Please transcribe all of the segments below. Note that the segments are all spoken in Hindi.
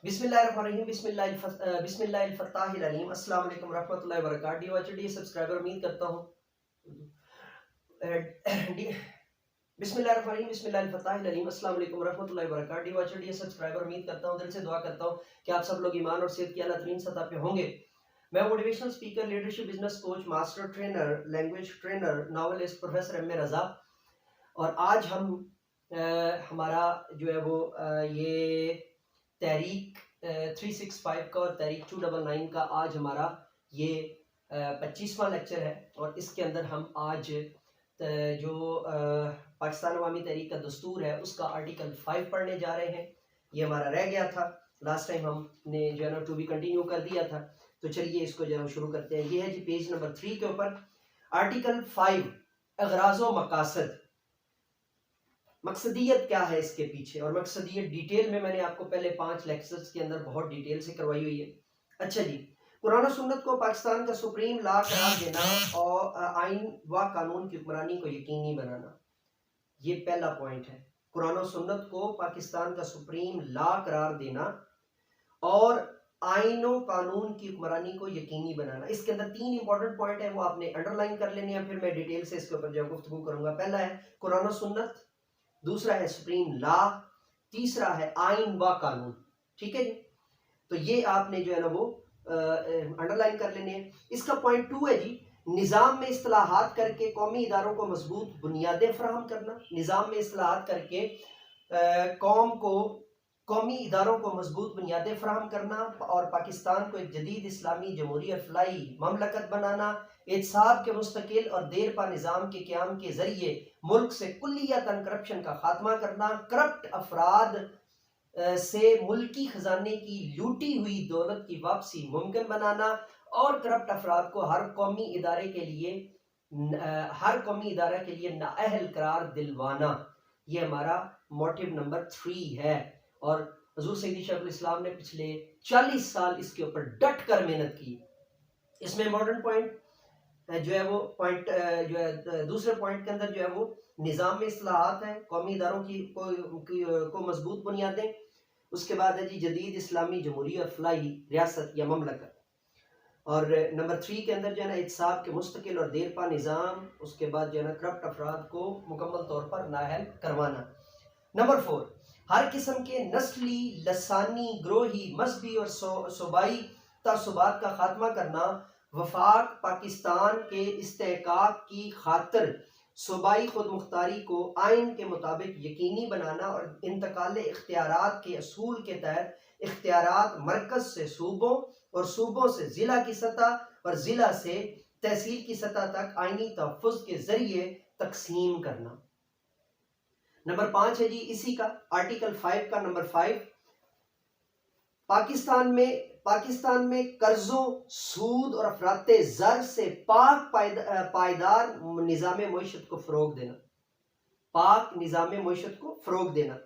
बिस्मिल्लाहिर्रहमानिर्रहीम बिस्मिल्लाहिल अलीम अस्सलाम वालेकुम रहमतुल्लाहि व बरकातहू। डियर सब्सक्राइबर, उम्मीद करता हूँ बिस्मिल्लाहिर्रहमानिर्रहीम अलीम अस्सलाम वालेकुम रहमतुल्लाहि व बरकातहू। डियर सब्सक्राइबर, उम्मीद करता हूँ, दिल से दुआ करता हूँ कि आप सब लोग ईमान और सेहत की आला तरीन सतह पे होंगे। मैं motivational speaker, leadership, business coach, master trainer, language trainer, novelist professor M A Raza. और आज हम हमारा जो है वो ये तहरीक 365 का और तहरीक 299 का आज हमारा ये 25वां लेक्चर है। और इसके अंदर हम आज जो पाकिस्तान अवामी तहरीक का दस्तूर है उसका आर्टिकल 5 पढ़ने जा रहे हैं। ये हमारा रह गया था, लास्ट टाइम हमने जो है ना टू बी कंटिन्यू कर दिया था। तो चलिए इसको जो है शुरू करते हैं। ये है जी पेज नंबर 3 के ऊपर आर्टिकल 5, अगराज़ व मकासद। मकसदियत क्या है इसके पीछे, और मकसदियत डिटेल में मैंने आपको पहले 5 लेक्चर्स के अंदर बहुत डिटेल से करवाई हुई है। अच्छा जी, कुरान और सुन्नत को पाकिस्तान का सुप्रीम लॉ करार देना और आइन व कानून की हुक्मरानी को यकीनी बनाना, ये पहला पॉइंट है। कुरान और सुन्नत को पाकिस्तान का सुप्रीम लॉ करार देना और आइन और कानून की हुक्मरानी को यकीनी बनाना। इसके अंदर 3 इंपॉर्टेंट पॉइंट है, वो आपने अंडरलाइन कर लेने हैं, फिर मैं डिटेल से इसके ऊपर जो गुफ्तगू करूंगा। पहला है कुरान और सुन्नत, दूसरा है सुप्रीम लॉ, तीसरा है आइन व कानून। ठीक है जी, तो ये आपने जो है ना वो अंडरलाइन कर लेने हैं। इसका पॉइंट 2 है जी, निज़ाम में इस्लाहात करके कौमी इदारों को मजबूत बुनियादें फराहम करना। निज़ाम में इस्लाहात करके कौमी इदारों को मजबूत बुनियादें फराहम करना और पाकिस्तान को एक जदीद इस्लामी जमहूरी फलाई ममलकत बनाना। एहतसाब के मुस्तकिल और देरपा निज़ाम के क़याम के जरिए मुल्क से कुल्लियतन करप्शन का खात्मा करना। करप्ट अफराद से मुल्की खजाने की लूटी हुई दौलत की वापसी मुमकिन बनाना और करप्ट अफराद को हर कौमी इदारे के लिए नाअहल करार दिलवाना। ये हमारा मोटिव नंबर 3 है। और हजूर सैयदी शेखुल इस्लाम ने पिछले 40 साल इसके ऊपर डट कर मेहनत की। इसमें इम्पोर्टेंट पॉइंट जो है वो पॉइंट जो है दूसरे पॉइंट के अंदर जो है वो निज़ाम में इस्लाहात है, कौमी इदारों को मजबूत बुनियादें। उसके बाद है जी जदीद इस्लामी जमहूरी और फलाई रियासत या ममलकत। और नंबर 3 के अंदर जो है ना एहतसाब के मुस्तकिल और देरपा निज़ाम। उसके बाद जो है ना करप्ट अफराद को मुकम्मल तौर पर नाअहल करवाना। नंबर 4, हर किस्म के नस्ली, लसानी, ग्रोही, मजहबी और सूबाई तअस्सुबात का खात्मा करना। वफाक पाकिस्तान के इस्तेहकाक की खातिर सूबाई खुद मुख्तारी को आइन के मुताबिक यकीनी बनाना और इंतकाल इख्तियारात के असूल के तहत इख्तियारात मरकज से सूबों और सूबों से ज़िला की सतह और ज़िला से तहसील की सतह तक आइनी तहफ़्फ़ुज़ के जरिए तकसीम करना। नंबर 5 है जी इसी का आर्टिकल 5 का नंबर 5, पाकिस्तान में कर्जों, सूद और अफराते ज़र से पाक पायदार निज़ाम मईशत को फ़रोग देना। पाक निज़ाम मईशत को फ़रोग देना।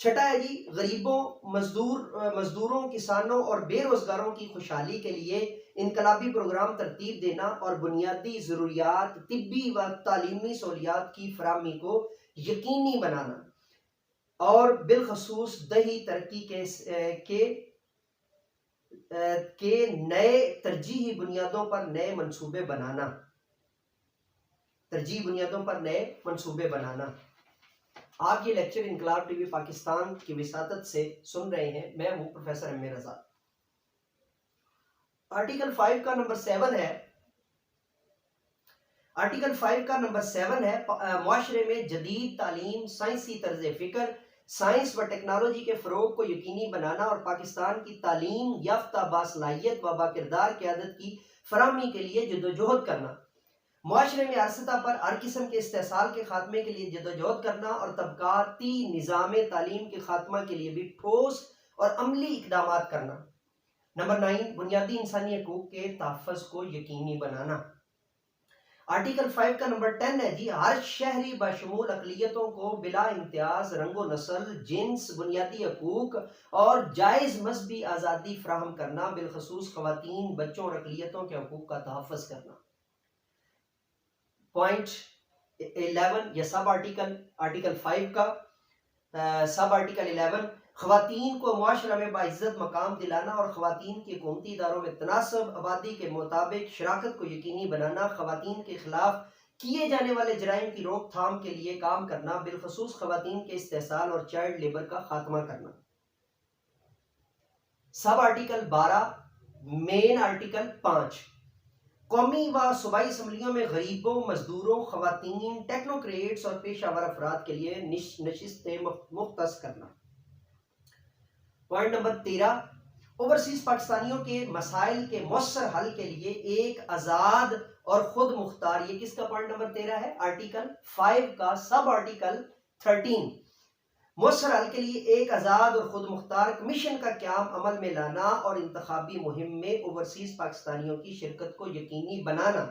छठा है जी गरीबों, मजदूरों, किसानों और बेरोजगारों की खुशहाली के लिए इनकलाबी प्रोग्राम तरतीब देना और बुनियादी ज़रूरियात, तिब्बी व तालीमी सहूलियात की फराहमी को यकीनी बनाना और बिलखसूस दही तरक्की के नए तरजीही बुनियादों पर नए मंसूबे बनाना। तरजीही बुनियादों पर नए मंसूबे बनाना। आप ये लेक्चर इनकलाब टीवी पाकिस्तान की विसातत से सुन रहे हैं। मैं हूं professor M A Raza. Article 5 का नंबर 7 है। आर्टिकल 5 का नंबर 7 है मुआशरे में जदीद तालीम, साइंसी तर्ज फिक्र, साइंस व टेक्नोलॉजी के फ़रोग को यकीनी बनाना और पाकिस्तान की तालीम याफ्ता बासलाहियत व बाकिरदार क़यादत की फराहमी के लिए जदोजहद करना। मुआशरे में हर सतह पर हर किस्म के इस्तेसाल के खात्मे के लिए जदोजहद करना और तबकाती निज़ाम तालीम के खात्मा के लिए भी ठोस और अमली इकदाम करना। नंबर 9, बुनियादी इंसानी हकूक़ के तहफ़्फ़ुज़ को यकीनी बनाना। आर्टिकल 5 का नंबर 10 है जी हर शहरी बशमूल अक़लियतों को बिला इम्तियाज रंगो नस्ल, जिन्स, बुनियादी हकूक़ और जायज़ मजहबी आज़ादी फराहम करना, बिलखसूस ख़वातीन, बच्चों और अक़लियतों के हकूक़ का तहफ़्फ़ुज़ करना। पॉइंट 11 या सब आर्टिकल 5 का सब आर्टिकल 11, ख़वातीन को मुआशरा में बाइज़्ज़त मकाम दिलाना और ख़वातीन के हुकूमती इदारों में तनासब आबादी के मुताबिक शराकत को यकीनी बनाना, ख़वातीन के खिलाफ किए जाने वाले जराइम की रोकथाम के लिए काम करना, बिलखसूस ख़वातीन के इस्तेहसाल और चाइल्ड लेबर का खात्मा करना। सब आर्टिकल 12, मेन आर्टिकल 5, कौमी व सूबाई असम्बलियों में गरीबों, मजदूरों, ख़वातीन, टेक्नोक्रेट्स और पेशावर अफराद के लिए नशिस्तें मुख्तस करना। पॉइंट नंबर 13, ओवरसीज पाकिस्तानियों के मसाइल के मौसर हल के लिए एक आज़ाद और खुद मुख्तार, ये किसका पॉइंट नंबर 13 है? आर्टिकल 5 का सब आर्टिकल 13, मौसर हल के लिए एक आज़ाद और खुद मुख्तार कमीशन का क्याम अमल में लाना और इंतखाबी मुहिम में ओवरसीज पाकिस्तानियों की शिरकत को यकीनी बनाना।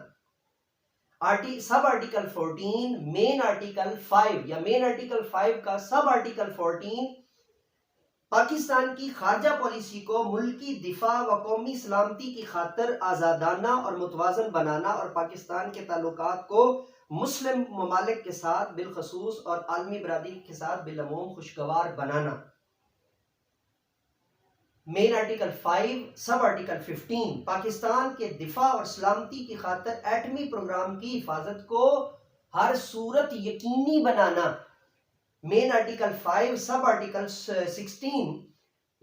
सब आर्टिकल 14, मेन आर्टिकल 5 या मेन आर्टिकल 5 का सब आर्टिकल 14, पाकिस्तान की खारजा पॉलिसी को मुल्की दिफा व कौमी सलामती की खातिर आज़ादाना और मुतवाज़न बनाना और पाकिस्तान के ताल्लुकात को मुस्लिम ममालिक के साथ बिलखसूस और आलमी बरादरी के साथ बिलअमूम खुशगवार बनाना। Main article 5, sub article 15, Pakistan के दिफा और सलामती की खातिर एटमी प्रोग्राम की हिफाजत को हर सूरत यकीनी बनाना। मेन आर्टिकल 5, सब आर्टिकल 16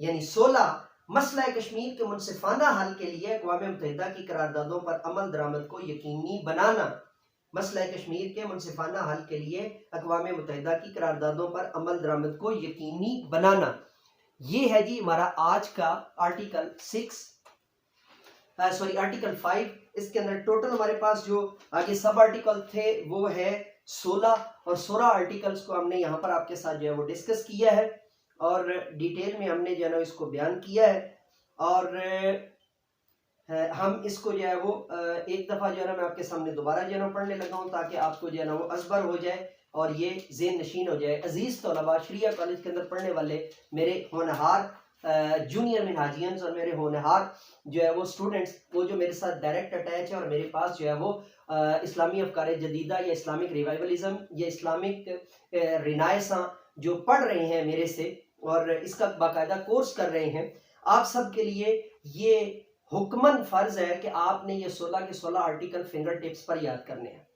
यानी 16, मसला कश्मीर के मुनसिफाना हल के लिए अक़वाम मुत्तहिदा की करारदादों पर अमल दरामद को यकीनी बनाना। मसला कश्मीर के मुनसिफाना हल के लिए अक़वाम मुत्तहिदा की करारदादों पर अमल दरामद को यकीनी बनाना। ये है जी हमारा आज का आर्टिकल 5। इसके अंदर टोटल हमारे पास जो आगे सब आर्टिकल थे वो है 16 और 16 आर्टिकल्स को हमने यहाँ पर आपके साथ जो है वो डिस्कस किया है और डिटेल में हमने जो है ना इसको बयान किया है और हम इसको जो है वो एक दफ़ा जो है ना मैं आपके सामने दोबारा जो है ना पढ़ने लगा हूँ ताकि आपको जो है ना वो असबर हो जाए और ये ज़हन नशीन हो जाए। अजीज़ तलबा, शरिया कॉलेज के अंदर पढ़ने वाले मेरे होनहार जूनियर मिनहाजियंस और मेरे होनहार जो है वो स्टूडेंट्स, वो जो मेरे साथ डायरेक्ट अटैच है और मेरे पास जो है वो इस्लामी अफकार जदीदा या इस्लामिक रिवाइवलिज्म या इस्लामिक रिनाइसा जो पढ़ रहे हैं मेरे से और इसका बाकायदा कोर्स कर रहे हैं, आप सब के लिए ये हुक्मन फ़र्ज़ है कि आपने ये 16 के 16 आर्टिकल फिंगर टिप्स पर याद करने हैं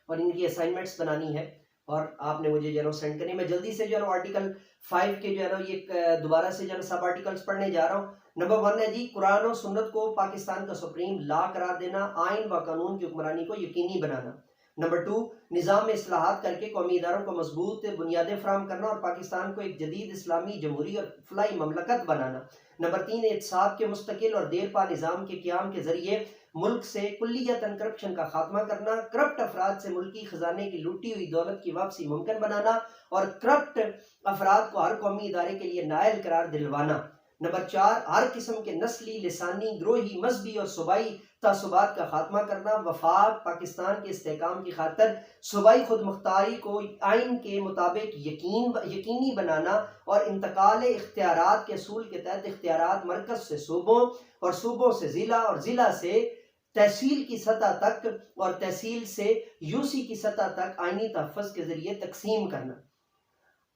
और इनकी असाइनमेंट्स बनानी है और आपने मुझे जो है सेंड करनी। मैं जल्दी से जो है आर्टिकल 5 के जो है ना ये दोबारा से जो है सब आर्टिकल्स पढ़ने जा रहा हूँ। नंबर 1 है जी, कुरान और सुन्नत को पाकिस्तान का सुप्रीम लॉ करार देना, आइन व कानून की हुक्मरानी को यकीनी बनाना। नंबर 2, निज़ाम में इस्लाहात करके कौमी इदारों को मजबूत बुनियादें फराहम करना और पाकिस्तान को एक जदीद इस्लामी जमहूरी और फलाई ममलकत बनाना। नंबर 3, एहतसाब के मुस्तकिल और देरपा निज़ाम के क़याम के ज़रिए मुल्क से कुल्लियतन करप्शन का खात्मा करना, करप्ट अफराद से मुल्की खजाने की लूटी हुई दौलत की वापसी मुमकिन बनाना और करप्ट अफराद को हर कौमी इदारे के लिए नायल करार दिलवाना। नंबर 4, हर किस्म के नस्ली, लिसानी, ग्रोही, मजहबी और सूबाई तासुबात का खात्मा करना, वफाक पाकिस्तान के इस्तेहकाम की खातिर सूबाई खुद मुख्तारी को आइन के मुताबिक यकीनी बनाना और इंतकाल इख्तियारात के असूल के तहत इख्तियारात मरकज से सूबों और सूबों से ज़िला और ज़िला से तहसील की सतह तक और तहसील से यूसी की सतह तक आइनी तहफ़्फ़ुज़ के ज़रिए तकसीम करना।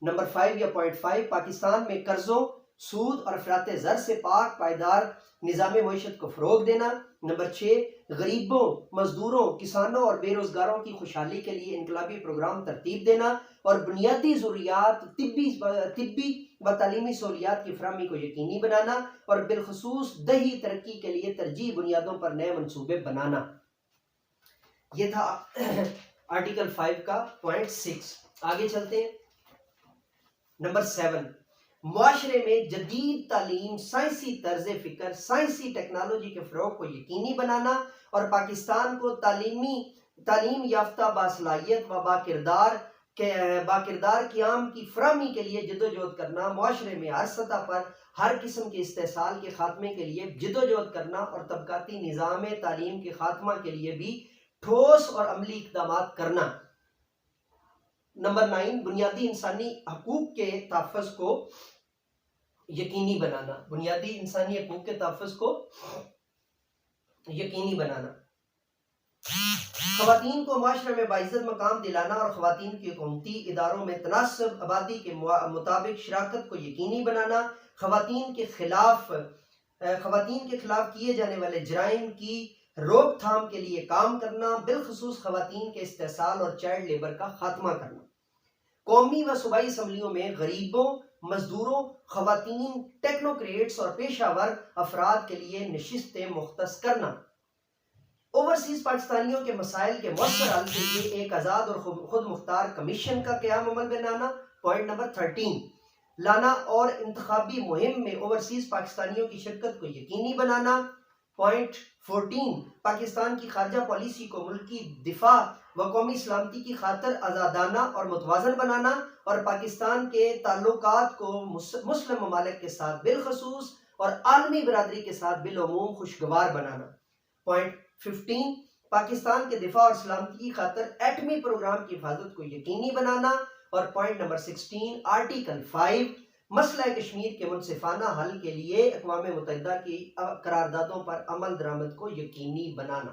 नंबर 5 या पॉइंट 5, पाकिस्तान में कर्जों, सूद और अफरात ज़र से पाक पायदार निज़ाम मईशत को फ़रोग देना। नंबर 6, गरीबों, मजदूरों, किसानों और बेरोज़गारों की खुशहाली के लिए इनकलाबी प्रोग्राम तरतीब देना और बुनियादी ज़रूरियात, तिब्बी व तालीमी सहूलियात की फराहमी को यकीनी बनाना और बिलखसूस दही तरक्की के लिए तरजीह बुनियादों पर नए मनसूबे बनाना। ये था आर्टिकल 5 का पॉइंट 6। आगे चलते हैं। नंबर 7, मुआशरे में जदीद तालीम, साइंसी तर्ज फ़िक्र, साइंसी टेक्नोलॉजी के फ़रोग़ को यकीनी बनाना और पाकिस्तान को तालीम याफ्ता बासलाहियत व बाकिरदार क़याम की फराहमी के लिए जदोजहद करना, मुआशरे में हर सतह पर हर किस्म के इस्तेहसाल के खात्मे के लिए जदोजहद करना और तबकाती निज़ाम तालीम के खात्मा के लिए भी ठोस और अमली इक़दामात करना। नंबर 9, बुनियादी इंसानी हकूक़ के तहफ़्फ़ुज़ को यकीनी बनाना, बुनियादी इंसानी हकूक़ के तहफ़्फ़ुज़ को यकीनी बनाना। ख़वातीन को माशरे में बाइज़्ज़त मकाम दिलाना और ख़वातीन की हुकूमती इदारों में तनासब आबादी के मुताबिक शराकत को यकीनी बनाना, ख़वातीन के खिलाफ किए जाने वाले जराइम की रोकथाम के लिए काम करना, बिलखुसूस ख़वातीन के इस्तेसाल और चाइल्ड लेबर का खात्मा करना, कौमी व सूबाई असम्बलियों में गरीबों, मजदूरों, ख़वातीन, टेक्नोक्रेट्स और पेशावर अफराद के लिए नशिस्तें मुख्तस करना, ओवरसीज पाकिस्तानियों के मसाइल के मौसर हल के लिए एक आज़ाद और खुद मुख्तार कमीशन का क़याम अमल बनाना। पॉइंट नंबर 13 लाना और इंतखाबी मुहिम में ओवरसीज पाकिस्तानियों की शिरकत को यकीनी बनाना। पॉइंट 14 पाकिस्तान की खारजा पॉलिसी को मुल्की दिफा व कौमी सलामती की खातर आज़ादाना और मुतवाज़न बनाना और पाकिस्तान के ताल्लुकात को मुस्लिम ममालिक के साथ बिलखसूस और आलमी बरादरी के साथ बिलअमूम खुशगवार बनाना। पॉइंट 15 पाकिस्तान के दिफा और सलामती की खातर एटमी प्रोग्राम की हिफाजत को यकीनी बनाना। और पॉइंट नंबर 16 आर्टिकल 5 मसला कश्मीर के मुनसिफाना हल के लिए अक़वाम मुत्तहिदा की करारदादों पर अमल दरामद को यकीनी बनाना।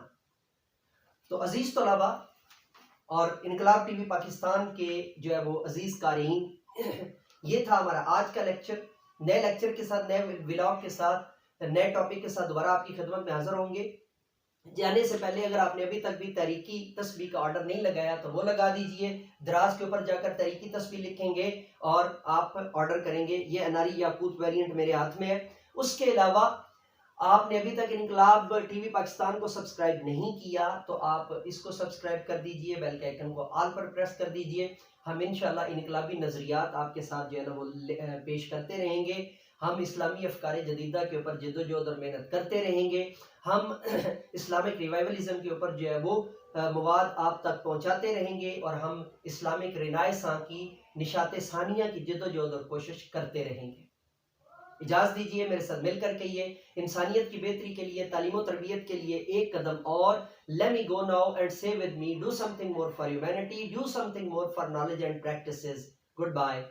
तो अजीज तलबा और इनकलाब टीवी पाकिस्तान के जो है वो अजीज कारीन, ये था हमारा आज का लेक्चर। नए लेक्चर के साथ, नए व्लॉग के साथ, नए टॉपिक के साथ दोबारा आपकी खिदमत में हाजिर होंगे। जाने से पहले अगर आपने अभी तक भी तहरीकी तस्बीह का ऑर्डर नहीं लगाया तो वो लगा दीजिए। दराज के ऊपर जाकर तहरीकी तस्बीह लिखेंगे और आप ऑर्डर करेंगे। ये अनारी याकूत वेरिएंट मेरे हाथ में है। उसके अलावा आपने अभी तक इनकलाब टीवी पाकिस्तान को सब्सक्राइब नहीं किया तो आप इसको सब्सक्राइब कर दीजिए, बेल के आइकन को ऑल पर प्रेस कर दीजिए। हम इंशाल्लाह इनकलाबी नज़रियात आपके साथ जो है ना वो पेश करते रहेंगे। हम इस्लामी अफकार जदीदा के ऊपर जद्दोजहद और मेहनत करते रहेंगे। हम इस्लामिक रिवाइवलिज्म के ऊपर जो है वो मवाद आप तक पहुँचाते रहेंगे और हम इस्लामिक रिनाइसां की निशात सानिया की जद्दोजहद और कोशिश करते रहेंगे। इजाज़त दीजिए मेरे साथ मिल कर कहिए, इंसानियत की बेहतरी के लिए, तालीम और तरबियत के लिए एक कदम और। Let me go now and say with me, do something more for humanity, do something more for knowledge and practices. Good bye.